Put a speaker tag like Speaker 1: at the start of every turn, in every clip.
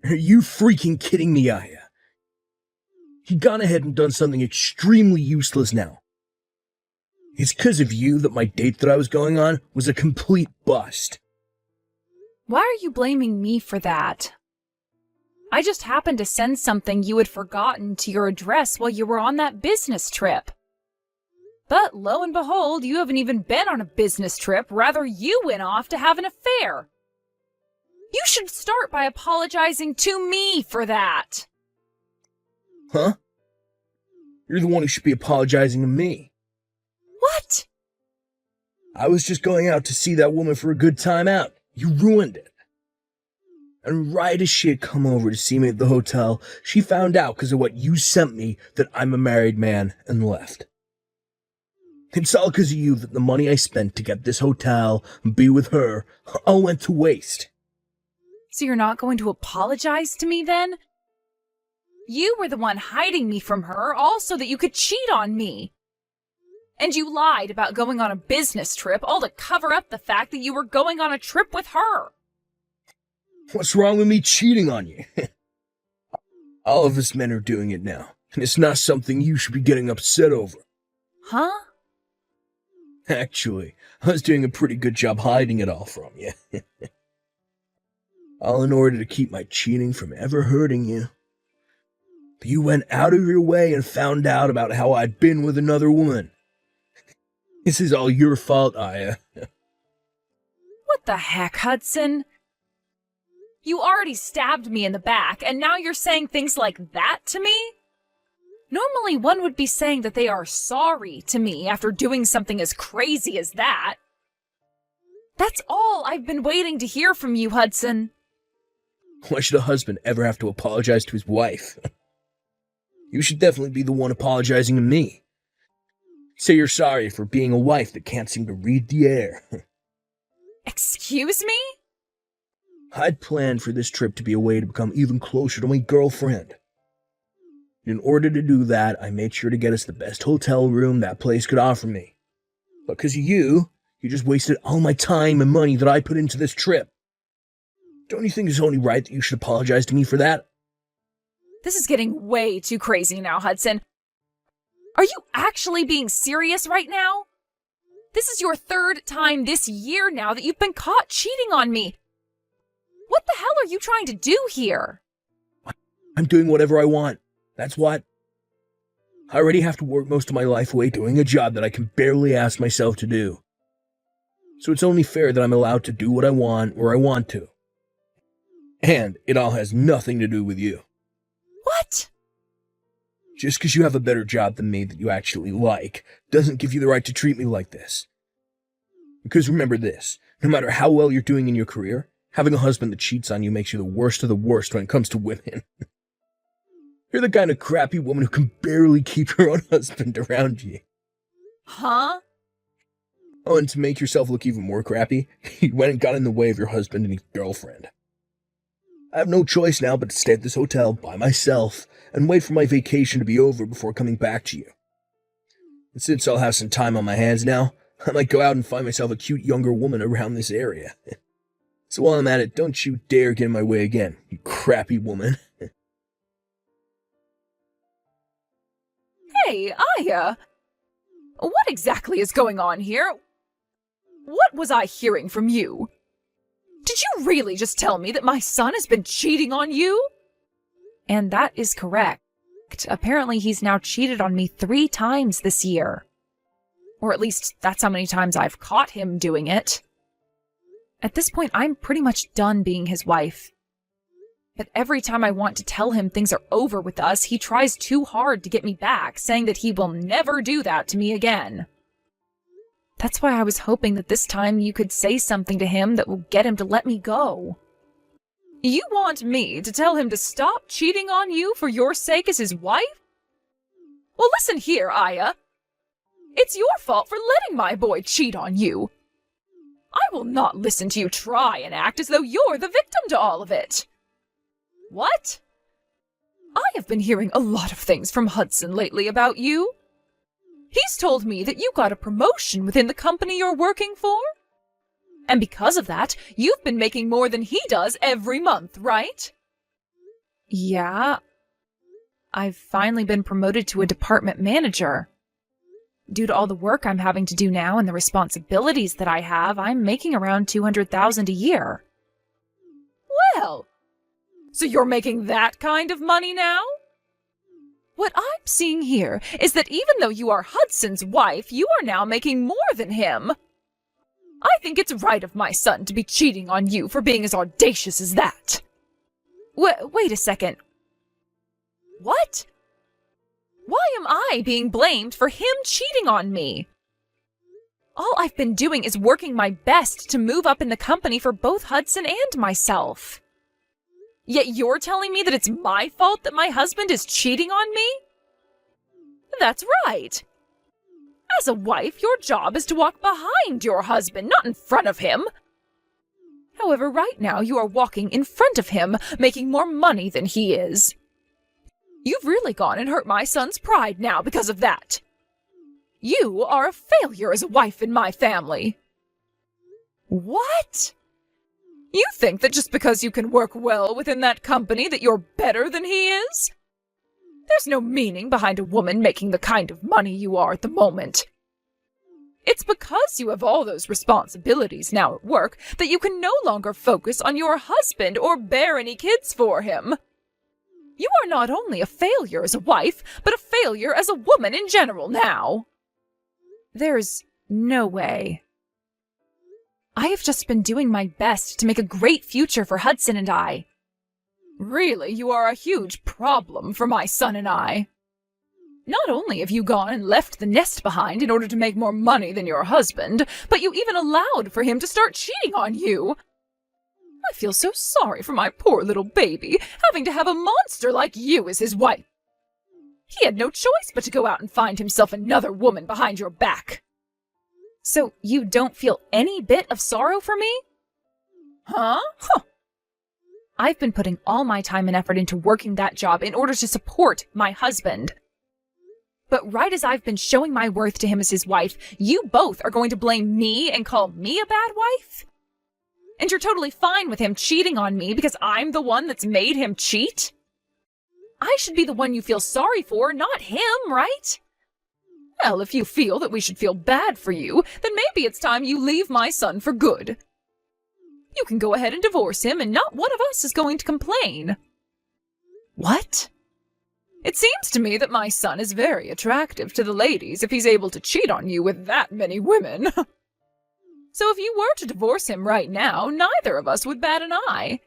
Speaker 1: Are you freaking kidding me, Aya? You've gone ahead and done something extremely useless now. It's because of you that my date that I was going on was a complete bust.
Speaker 2: Why are you blaming me for that? I just happened to send something you had forgotten to your address while you were on that business trip. But lo and behold, you haven't even been on a business trip. Rather, you went off to have an affair. You should start by apologizing to me for that.
Speaker 1: Huh? You're the one who should be apologizing to me.
Speaker 2: What?
Speaker 1: I was just going out to see that woman for a good time out. You ruined it. And right as she had come over to see me at the hotel, she found out because of what you sent me that I'm a married man and left. It's all because of you that the money I spent to get this hotel and be with her all went to waste.
Speaker 2: So you're not going to apologize to me then? You were the one hiding me from her, all so that you could cheat on me. And you lied about going on a business trip, all to cover up the fact that you were going on a trip with her.
Speaker 1: What's wrong with me cheating on you? All of us men are doing it now, and it's not something you should be getting upset over.
Speaker 2: Huh?
Speaker 1: Actually, I was doing a pretty good job hiding it all from you. All in order to keep my cheating from ever hurting you. But you went out of your way and found out about how I'd been with another woman. This is all your fault, Aya.
Speaker 2: What the heck, Hudson? You already stabbed me in the back, and now you're saying things like that to me? Normally, one would be saying that they are sorry to me after doing something as crazy as that. That's all I've been waiting to hear from you, Hudson.
Speaker 1: Why should a husband ever have to apologize to his wife? You should definitely be the one apologizing to me. Say you're sorry for being a wife that can't seem to read the air.
Speaker 2: Excuse me?
Speaker 1: I'd planned for this trip to be a way to become even closer to my girlfriend. In order to do that, I made sure to get us the best hotel room that place could offer me. But because of you just wasted all my time and money that I put into this trip. Don't you think it's only right that you should apologize to me for that?
Speaker 2: This is getting way too crazy now, Hudson. Are you actually being serious right now? This is your third time this year now that you've been caught cheating on me. What the hell are you trying to do here?
Speaker 1: I'm doing whatever I want. That's what. I already have to work most of my life away doing a job that I can barely ask myself to do. So it's only fair that I'm allowed to do what I want where I want to. And it all has nothing to do with you.
Speaker 2: What?
Speaker 1: Just because you have a better job than me that you actually like doesn't give you the right to treat me like this. Because remember this, no matter how well you're doing in your career, having a husband that cheats on you makes you the worst of the worst when it comes to women. You're the kind of crappy woman who can barely keep her own husband around you.
Speaker 2: Huh?
Speaker 1: Oh, and to make yourself look even more crappy, you went and got in the way of your husband and his girlfriend. I have no choice now but to stay at this hotel by myself and wait for my vacation to be over before coming back to you. And since I'll have some time on my hands now, I might go out and find myself a cute younger woman around this area. So while I'm at it, don't you dare get in my way again, you crappy woman.
Speaker 2: Hey, Aya! What exactly is going on here? What was I hearing from you? Did you really just tell me that my son has been cheating on you? And that is correct. Apparently he's now cheated on me 3 times this year. Or at least that's how many times I've caught him doing it. At this point, I'm pretty much done being his wife. But every time I want to tell him things are over with us, he tries too hard to get me back, saying that he will never do that to me again. That's why I was hoping that this time you could say something to him that will get him to let me go. You want me to tell him to stop cheating on you for your sake as his wife? Well, listen here, Aya. It's your fault for letting my boy cheat on you. I will not listen to you try and act as though you're the victim to all of it. What? I have been hearing a lot of things from Hudson lately about you. He's told me that you got a promotion within the company you're working for. And because of that, you've been making more than he does every month, right? Yeah, I've finally been promoted to a department manager. Due to all the work I'm having to do now and the responsibilities that I have, I'm making around $200,000 a year. Well, so you're making that kind of money now? What I'm seeing here is that even though you are Hudson's wife, you are now making more than him. I think it's right of my son to be cheating on you for being as audacious as that. Wait a second. What? Why am I being blamed for him cheating on me? All I've been doing is working my best to move up in the company for both Hudson and myself. Yet you're telling me that it's my fault that my husband is cheating on me? That's right. As a wife, your job is to walk behind your husband, not in front of him. However, right now you are walking in front of him, making more money than he is. You've really gone and hurt my son's pride now because of that. You are a failure as a wife in my family. What? You think that just because you can work well within that company that you're better than he is? There's no meaning behind a woman making the kind of money you are at the moment. It's because you have all those responsibilities now at work that you can no longer focus on your husband or bear any kids for him. You are not only a failure as a wife, but a failure as a woman in general now. There's no way. I have just been doing my best to make a great future for Hudson and I. Really, you are a huge problem for my son and I. Not only have you gone and left the nest behind in order to make more money than your husband, but you even allowed for him to start cheating on you. I feel so sorry for my poor little baby, having to have a monster like you as his wife. He had no choice but to go out and find himself another woman behind your back. So you don't feel any bit of sorrow for me? Huh? I've been putting all my time and effort into working that job in order to support my husband. But right as I've been showing my worth to him as his wife, you both are going to blame me and call me a bad wife? And you're totally fine with him cheating on me because I'm the one that's made him cheat? I should be the one you feel sorry for, not him, right? Well, if you feel that we should feel bad for you, then maybe it's time you leave my son for good. You can go ahead and divorce him, and not one of us is going to complain. What? It seems to me that my son is very attractive to the ladies if he's able to cheat on you with that many women. So if you were to divorce him right now, neither of us would bat an eye.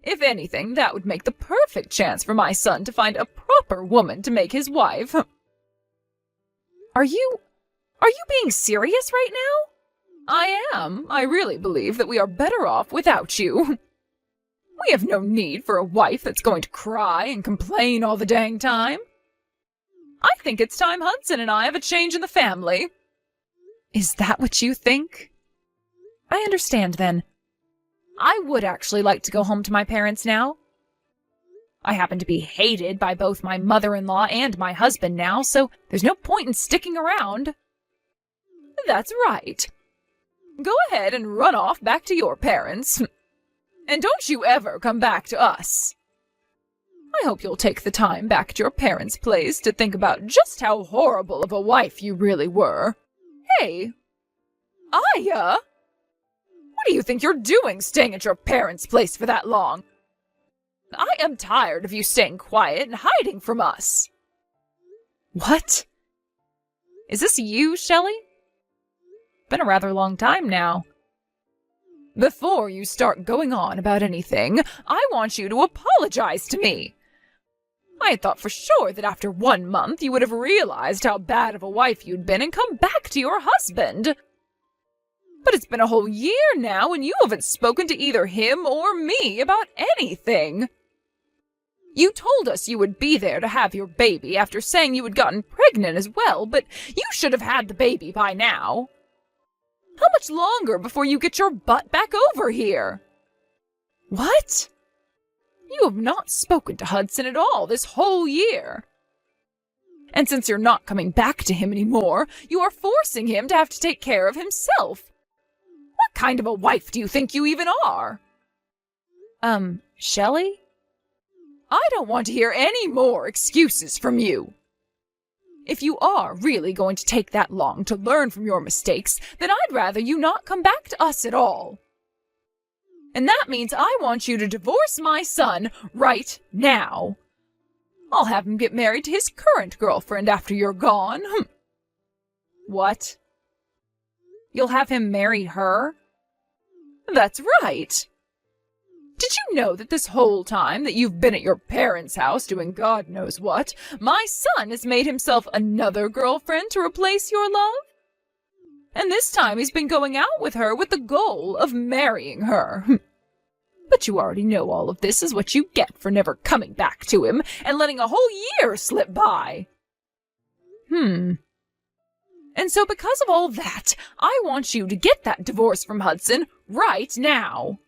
Speaker 2: If anything, that would make the perfect chance for my son to find a proper woman to make his wife. Are you being serious right now? I am. I really believe that we are better off without you. We have no need for a wife that's going to cry and complain all the dang time. I think it's time Hudson and I have a change in the family. Is that what you think? I understand then. I would actually like to go home to my parents now. I happen to be hated by both my mother-in-law and my husband now, so there's no point in sticking around. That's right. Go ahead and run off back to your parents. And don't you ever come back to us. I hope you'll take the time back at your parents' place to think about just how horrible of a wife you really were. Hey, Aya! What do you think you're doing staying at your parents' place for that long? I am tired of you staying quiet and hiding from us. What? Is this you, Shelley? Been a rather long time now. Before you start going on about anything, I want you to apologize to me. I had thought for sure that after 1 month you would have realized how bad of a wife you'd been and come back to your husband. But it's been a whole year now and you haven't spoken to either him or me about anything. You told us you would be there to have your baby after saying you had gotten pregnant as well, but you should have had the baby by now. How much longer before you get your butt back over here? What? You have not spoken to Hudson at all this whole year. And since you're not coming back to him anymore, you are forcing him to have to take care of himself. What kind of a wife do you think you even are? Shelley? I don't want to hear any more excuses from you. If you are really going to take that long to learn from your mistakes, then I'd rather you not come back to us at all. And that means I want you to divorce my son right now. I'll have him get married to his current girlfriend after you're gone. What? You'll have him marry her? That's right. Did you know that this whole time that you've been at your parents' house doing God knows what, my son has made himself another girlfriend to replace your love? And this time he's been going out with her with the goal of marrying her. But you already know all of this is what you get for never coming back to him and letting a whole year slip by. And so because of all that, I want you to get that divorce from Hudson right now.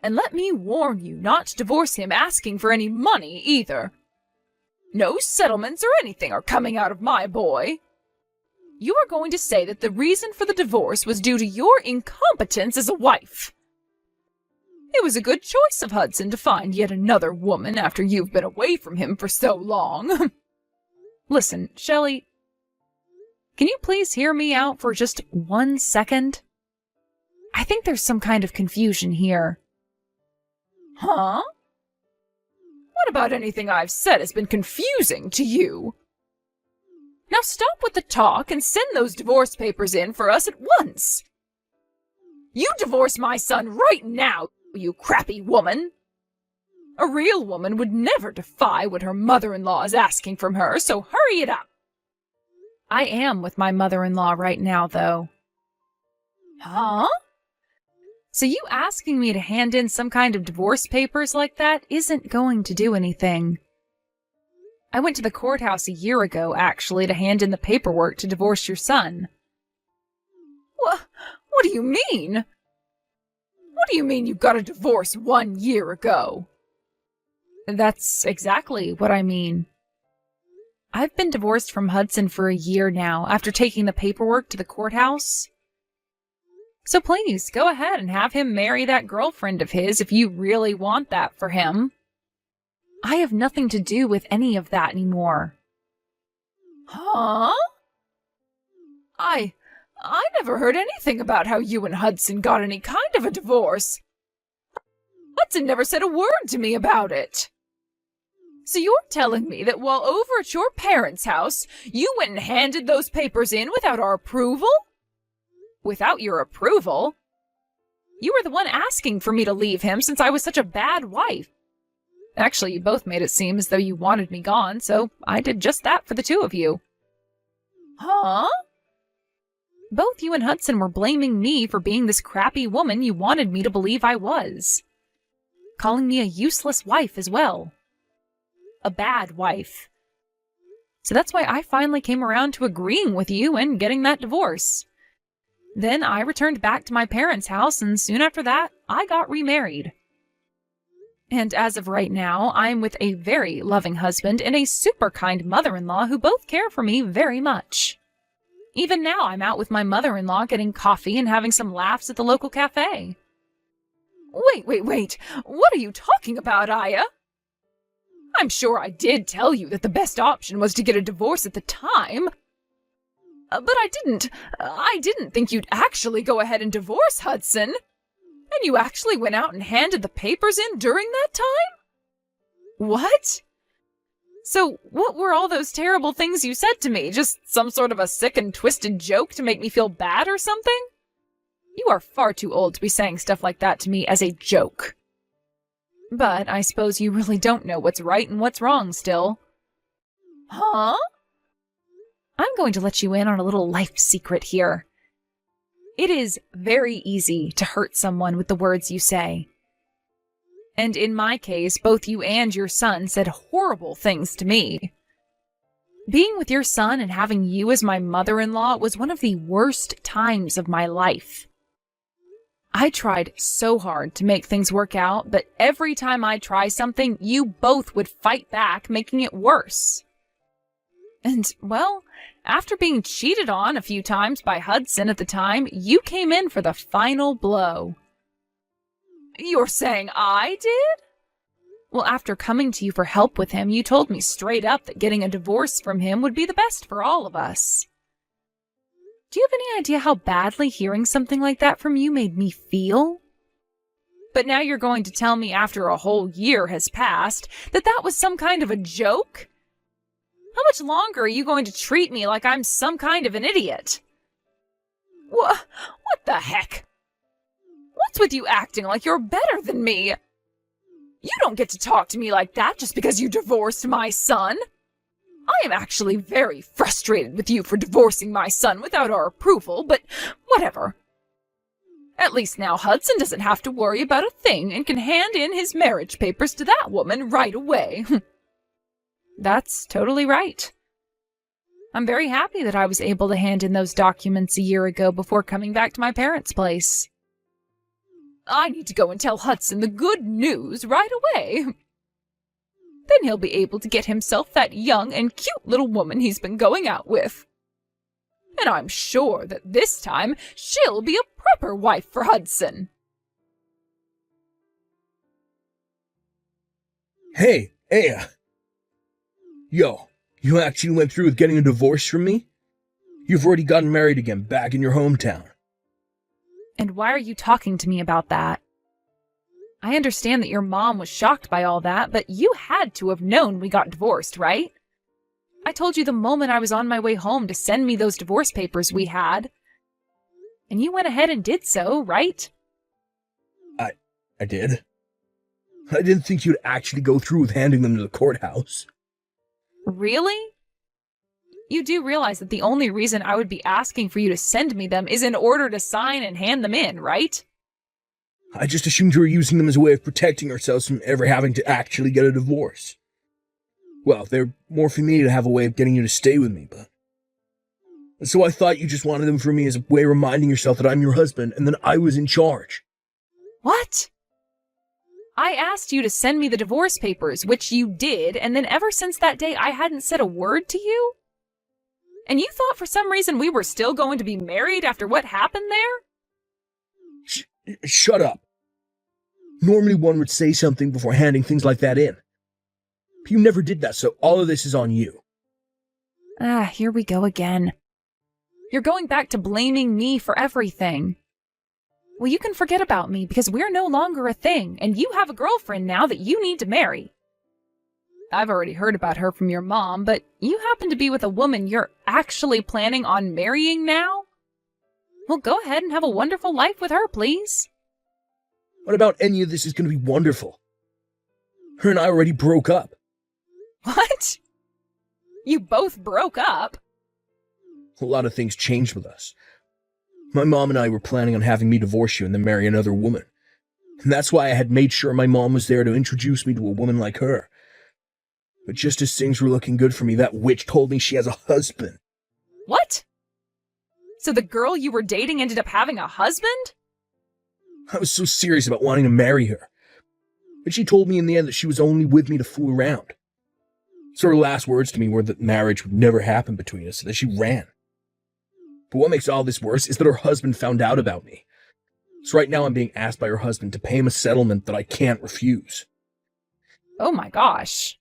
Speaker 2: And let me warn you not to divorce him asking for any money either. No settlements or anything are coming out of my boy. You are going to say that the reason for the divorce was due to your incompetence as a wife. It was a good choice of Hudson to find yet another woman after you've been away from him for so long. Listen, Shelley, can you please hear me out for just 1 second? I think there's some kind of confusion here. Huh? What about anything I've said has been confusing to you? Now stop with the talk and send those divorce papers in for us at once. You divorce my son right now, you crappy woman. A real woman would never defy what her mother-in-law is asking from her, so hurry it up. I am with my mother-in-law right now, though. Huh? So you asking me to hand in some kind of divorce papers like that isn't going to do anything. I went to the courthouse a year ago, actually, to hand in the paperwork to divorce your son. What do you mean? What do you mean you got a divorce 1 year ago? That's exactly what I mean. I've been divorced from Hudson for a year now, after taking the paperwork to the courthouse. So please, go ahead and have him marry that girlfriend of his if you really want that for him. I have nothing to do with any of that anymore. Huh? I never heard anything about how you and Hudson got any kind of a divorce. Hudson never said a word to me about it. So you're telling me that while over at your parents' house, you went and handed those papers in without our approval? Without your approval? You were the one asking for me to leave him since I was such a bad wife. Actually, you both made it seem as though you wanted me gone, so I did just that for the two of you. Huh? Both you and Hudson were blaming me for being this crappy woman you wanted me to believe I was. Calling me a useless wife as well. A bad wife. So that's why I finally came around to agreeing with you and getting that divorce. Then I returned back to my parents' house, and soon after that, I got remarried. And as of right now, I'm with a very loving husband and a super kind mother-in-law who both care for me very much. Even now, I'm out with my mother-in-law getting coffee and having some laughs at the local cafe. Wait. What are you talking about, Aya? I'm sure I did tell you that the best option was to get a divorce at the time. But I didn't think you'd actually go ahead and divorce Hudson. And you actually went out and handed the papers in during that time? What? So what were all those terrible things you said to me? Just some sort of a sick and twisted joke to make me feel bad or something? You are far too old to be saying stuff like that to me as a joke. But I suppose you really don't know what's right and what's wrong still. Huh? I'm going to let you in on a little life secret here. It is very easy to hurt someone with the words you say. And in my case, both you and your son said horrible things to me. Being with your son and having you as my mother-in-law was one of the worst times of my life. I tried so hard to make things work out, but every time I try something, you both would fight back, making it worse. And, well, after being cheated on a few times by Hudson at the time, you came in for the final blow. You're saying I did? Well, after coming to you for help with him, you told me straight up that getting a divorce from him would be the best for all of us. Do you have any idea how badly hearing something like that from you made me feel? But now you're going to tell me after a whole year has passed that that was some kind of a joke? How much longer are you going to treat me like I'm some kind of an idiot? What the heck? What's with you acting like you're better than me? You don't get to talk to me like that just because you divorced my son. I am actually very frustrated with you for divorcing my son without our approval, but whatever. At least now Hudson doesn't have to worry about a thing and can hand in his marriage papers to that woman right away. That's totally right. I'm very happy that I was able to hand in those documents a year ago before coming back to my parents' place. I need to go and tell Hudson the good news right away. Then he'll be able to get himself that young and cute little woman he's been going out with. And I'm sure that this time she'll be a proper wife for Hudson.
Speaker 1: Hey, Aya. Yo, you actually went through with getting a divorce from me? You've already gotten married again back in your hometown.
Speaker 2: And why are you talking to me about that? I understand that your mom was shocked by all that, but you had to have known we got divorced, right? I told you the moment I was on my way home to send me those divorce papers we had. And you went ahead and did so, right?
Speaker 1: I did. I didn't think you'd actually go through with handing them to the courthouse.
Speaker 2: Really? You do realize that the only reason I would be asking for you to send me them is in order to sign and hand them in, right?
Speaker 1: I just assumed you were using them as a way of protecting ourselves from ever having to actually get a divorce. Well, they're more for me to have a way of getting you to stay with me, but... So I thought you just wanted them for me as a way of reminding yourself that I'm your husband and that I was in charge.
Speaker 2: What? I asked you to send me the divorce papers, which you did, and then ever since that day I hadn't said a word to you? And you thought for some reason we were still going to be married after what happened there?
Speaker 1: Shut up. Normally one would say something before handing things like that in. But you never did that, so all of this is on you.
Speaker 2: Here we go again. You're going back to blaming me for everything. Well, you can forget about me because we're no longer a thing, and you have a girlfriend now that you need to marry. I've already heard about her from your mom, but you happen to be with a woman you're actually planning on marrying now? Well, go ahead and have a wonderful life with her, please.
Speaker 1: What about any of this is going to be wonderful? Her and I already broke up.
Speaker 2: What? You both broke up?
Speaker 1: A lot of things changed with us. My mom and I were planning on having me divorce you and then marry another woman. And that's why I had made sure my mom was there to introduce me to a woman like her. But just as things were looking good for me, that witch told me she has a husband.
Speaker 2: What? So the girl you were dating ended up having a husband?
Speaker 1: I was so serious about wanting to marry her. But she told me in the end that she was only with me to fool around. So her last words to me were that marriage would never happen between us, and that she ran. But what makes all this worse is that her husband found out about me. So right now I'm being asked by her husband to pay him a settlement that I can't refuse.
Speaker 2: Oh my gosh.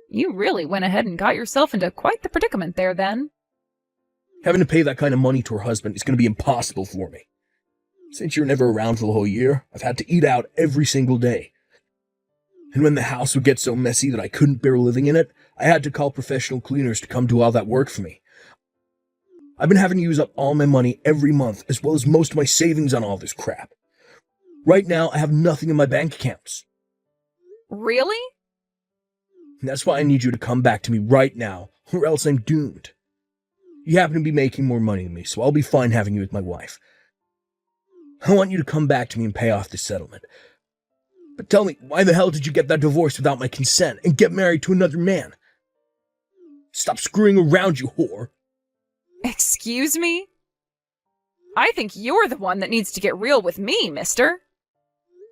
Speaker 2: You really went ahead and got yourself into quite the predicament there then.
Speaker 1: Having to pay that kind of money to her husband is going to be impossible for me. Since you're never around for the whole year, I've had to eat out every single day. And when the house would get so messy that I couldn't bear living in it, I had to call professional cleaners to come do all that work for me. I've been having to use up all my money every month, as well as most of my savings on all this crap. Right now, I have nothing in my bank accounts.
Speaker 2: Really?
Speaker 1: And that's why I need you to come back to me right now, or else I'm doomed. You happen to be making more money than me, so I'll be fine having you as my wife. I want you to come back to me and pay off this settlement. But tell me, why the hell did you get that divorce without my consent and get married to another man? Stop screwing around, you whore.
Speaker 2: Excuse me? I think you're the one that needs to get real with me, mister.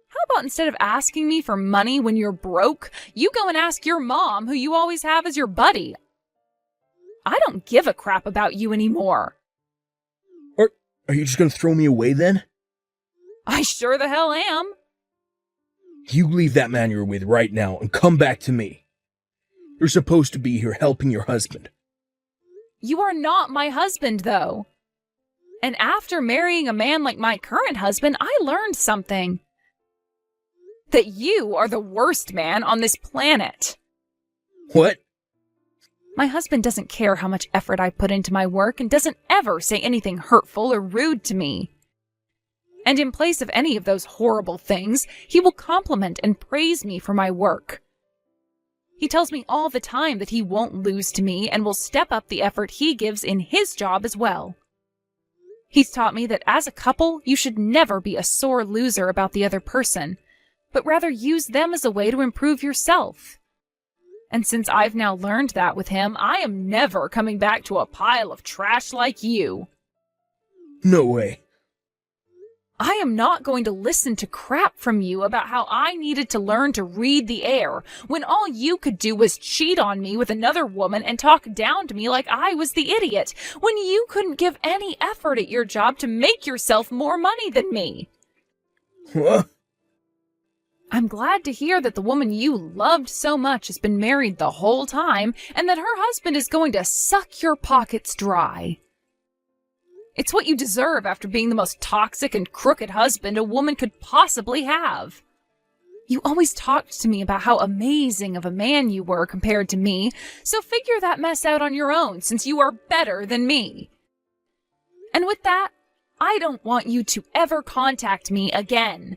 Speaker 2: How about instead of asking me for money when you're broke, you go and ask your mom, who you always have as your buddy? I don't give a crap about you anymore.
Speaker 1: Are you just going to throw me away then?
Speaker 2: I sure the hell am.
Speaker 1: You leave that man you're with right now and come back to me. You're supposed to be here helping your husband.
Speaker 2: You are not my husband, though. And after marrying a man like my current husband, I learned something. That you are the worst man on this planet.
Speaker 1: What?
Speaker 2: My husband doesn't care how much effort I put into my work and doesn't ever say anything hurtful or rude to me. And in place of any of those horrible things, he will compliment and praise me for my work. He tells me all the time that he won't lose to me and will step up the effort he gives in his job as well. He's taught me that as a couple, you should never be a sore loser about the other person, but rather use them as a way to improve yourself. And since I've now learned that with him, I am never coming back to a pile of trash like you.
Speaker 1: No way.
Speaker 2: I am not going to listen to crap from you about how I needed to learn to read the air when all you could do was cheat on me with another woman and talk down to me like I was the idiot, when you couldn't give any effort at your job to make yourself more money than me.
Speaker 1: What?
Speaker 2: I'm glad to hear that the woman you loved so much has been married the whole time and that her husband is going to suck your pockets dry. It's what you deserve after being the most toxic and crooked husband a woman could possibly have. You always talked to me about how amazing of a man you were compared to me, so figure that mess out on your own since you are better than me. And with that, I don't want you to ever contact me again.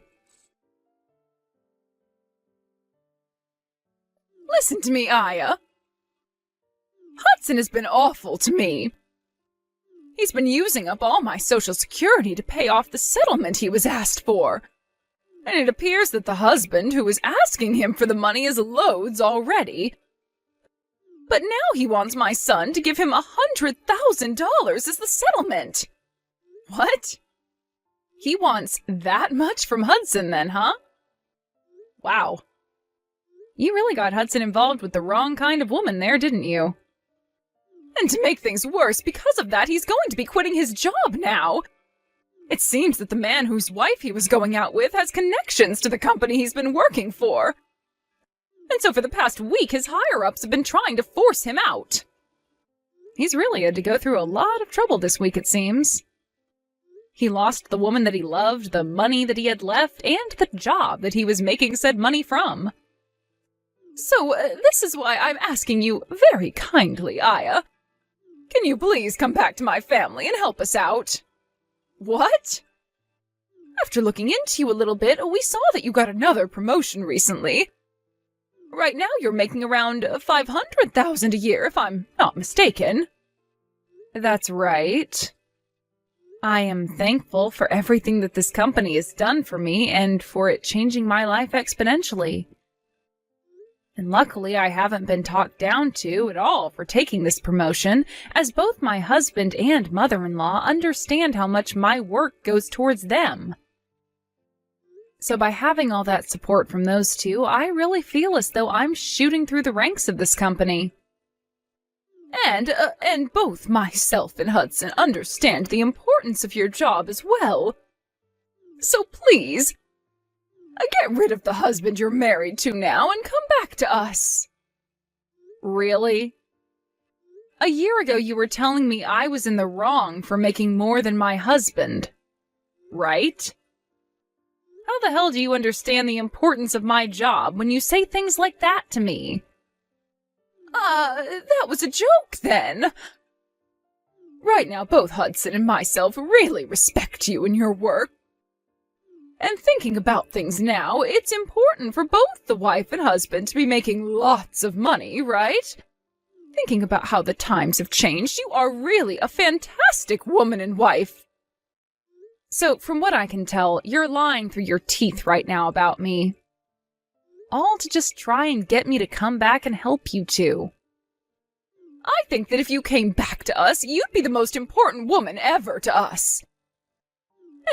Speaker 2: Listen to me, Aya. Hudson has been awful to me. He's been using up all my Social Security to pay off the settlement he was asked for. And it appears that the husband who was asking him for the money is loads already. But now he wants my son to give him $100,000 as the settlement. What? He wants that much from Hudson then, huh? Wow. You really got Hudson involved with the wrong kind of woman there, didn't you? And to make things worse, because of that, he's going to be quitting his job now. It seems that the man whose wife he was going out with has connections to the company he's been working for. And so for the past week, his higher-ups have been trying to force him out. He's really had to go through a lot of trouble this week, it seems. He lost the woman that he loved, the money that he had left, and the job that he was making said money from. So, this is why I'm asking you very kindly, Aya. Can you please come back to my family and help us out? What? After looking into you a little bit, we saw that you got another promotion recently. Right now you're making around $500,000 a year, if I'm not mistaken. That's right. I am thankful for everything that this company has done for me and for it changing my life exponentially. And luckily, I haven't been talked down to at all for taking this promotion, as both my husband and mother-in-law understand how much my work goes towards them. So by having all that support from those two, I really feel as though I'm shooting through the ranks of this company. And both myself and Hudson understand the importance of your job as well. So please, get rid of the husband you're married to now and come back to us. Really? A year ago you were telling me I was in the wrong for making more than my husband, right? How the hell do you understand the importance of my job when you say things like that to me? That was a joke then. Right now, both Hudson and myself really respect you and your work. And thinking about things now, it's important for both the wife and husband to be making lots of money, right? Thinking about how the times have changed, you are really a fantastic woman and wife. So, from what I can tell, you're lying through your teeth right now about me. All to just try and get me to come back and help you two. I think that if you came back to us, you'd be the most important woman ever to us.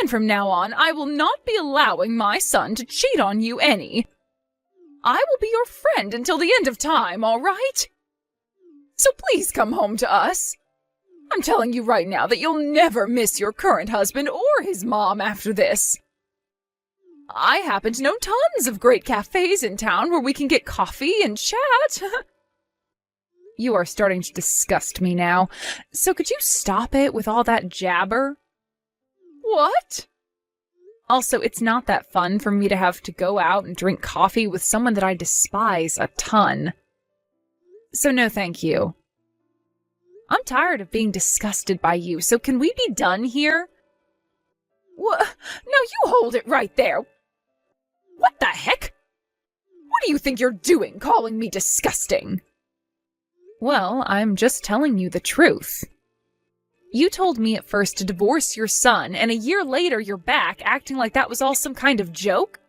Speaker 2: And from now on, I will not be allowing my son to cheat on you any. I will be your friend until the end of time, all right? So please come home to us. I'm telling you right now that you'll never miss your current husband or his mom after this. I happen to know tons of great cafes in town where we can get coffee and chat. You are starting to disgust me now, so could you stop it with all that jabber? What? Also, it's not that fun for me to have to go out and drink coffee with someone that I despise a ton. So no thank you. I'm tired of being disgusted by you, so can we be done here? Now you hold it right there. What the heck? What do you think you're doing, calling me disgusting? Well, I'm just telling you the truth. You told me at first to divorce your son, and a year later you're back acting like that was all some kind of joke?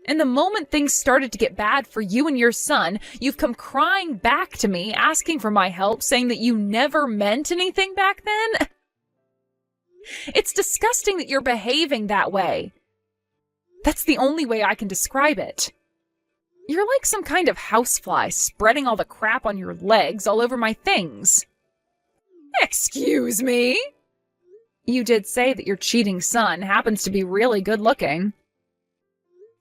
Speaker 2: And the moment things started to get bad for you and your son, you've come crying back to me, asking for my help, saying that you never meant anything back then? It's disgusting that you're behaving that way. That's the only way I can describe it. You're like some kind of housefly spreading all the crap on your legs all over my things. Excuse me? You did say that your cheating son happens to be really good looking.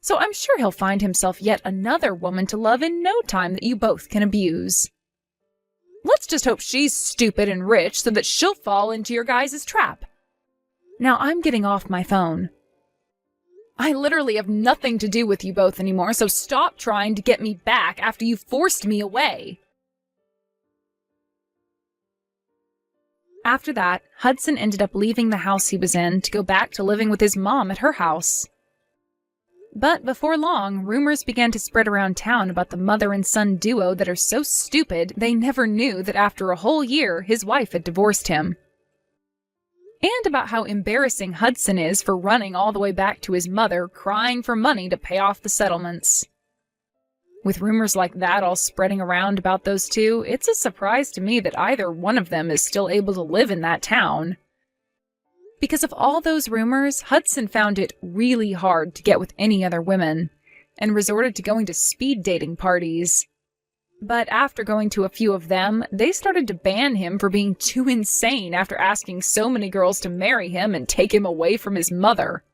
Speaker 2: So I'm sure he'll find himself yet another woman to love in no time that you both can abuse. Let's just hope she's stupid and rich so that she'll fall into your guys' trap. Now I'm getting off my phone. I literally have nothing to do with you both anymore, so stop trying to get me back after you forced me away. After that, Hudson ended up leaving the house he was in to go back to living with his mom at her house. But before long, rumors began to spread around town about the mother and son duo that are so stupid they never knew that after a whole year his wife had divorced him. And about how embarrassing Hudson is for running all the way back to his mother, crying for money to pay off the settlements. With rumors like that all spreading around about those two, it's a surprise to me that either one of them is still able to live in that town. Because of all those rumors, Hudson found it really hard to get with any other women, and resorted to going to speed dating parties. But after going to a few of them, they started to ban him for being too insane after asking so many girls to marry him and take him away from his mother.